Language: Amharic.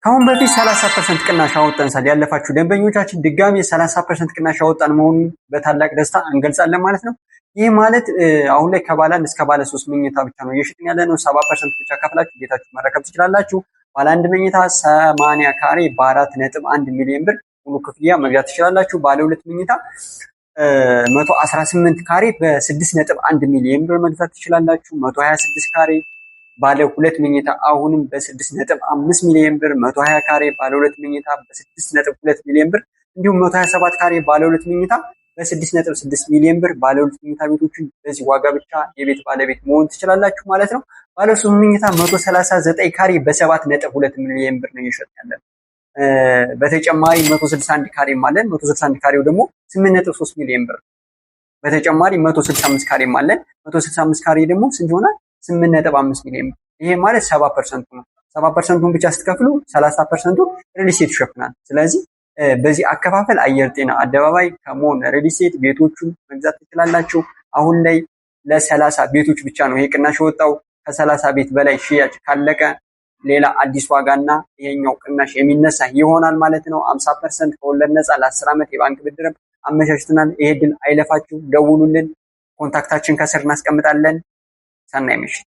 ከአሁን በፊት 30% ቅናሽ አወጣን ሳል ያለፋችሁ ደንበኞቻችን ድጋሚ 30% ቅናሽ አወጣን መሆኑን በታላቅ ደስታ እንገልጻለን ማለት ነው። ይህ ማለት አሁን ላይ ከባለ 1 እስከ ባለ 3 መኝታ ብቻ ነው እየሸጥን ያለነው። 70% ብቻ ከፍላችሁ ቤታችሁ መረከብ ትችላላችሁ። ባለ 1 መኝታ 80 ካሬ በ4.1 ሚሊዮን ብር ሙሉ ክፍያ መግዛት ትችላላችሁ። ባለ 2 መኝታ 118 ካሬ በ6.1 ሚሊዮን ብር መግዛት ትችላላችሁ። 126 ካሬ ባለ 2 መኝታ አሁንም በ6.5 ሚሊዮን ብር፣ 120 ካሬ ባለ 2 መኝታ በ6.2 ሚሊዮን ብር እንዲሁም 127 ካሬ ባለ 2 መኝታ በ6.6 ሚሊዮን ብር ባለ 2 መኝታ ቤቶችን በዚህ ዋጋ ብቻ የቤት ባለቤት መሆን ትችላላችሁ ማለት ነው። ባለ 3 መኝታ 139 ካሬ በ7.2 ሚሊዮን ብር ነው እየሸጥን ያለነው። በተጨማሪ 161 ካሬ ማለት 161 ካሬው ደግሞ 8.3 ሚሊዮን ብር። በተጨማሪ 165 ካሬ ማለት 165 ካሬ ደግሞ ስንት ይሆናል? 8.5 ሚሊዮን ብር። ይሄ ማለት 70% ነው። 70%ን ብቻ ስትከፍሉ 30% ሪል ስቴት ይሸፍናል። ስለዚህ በዚህ አከፋፈል አየር ጤና አደባባይ ከሞን ሪል ስቴት ቤቶቹን መግዛት ትችላላችሁ። አሁን ላይ ለ30 ቤቶች ብቻ ነው ይሄ ቅናሽ የወጣው። ከ30 ቤት በላይ ሽያጭ ካለቀ ሌላ አዲስ ዋጋና ይሄኛው ቅናሽ የሚነሳ ይሆናል ማለት ነው። 50% ከወለድ ነፃ ለ10 ዓመት የባንክ ብድርም አመቻችተናል። ይሄ ድል አይለፋችሁ፣ ደውሉልን። ኮንታክታችን ከስር እናስቀምጣለን። ሰናይ ምሽት።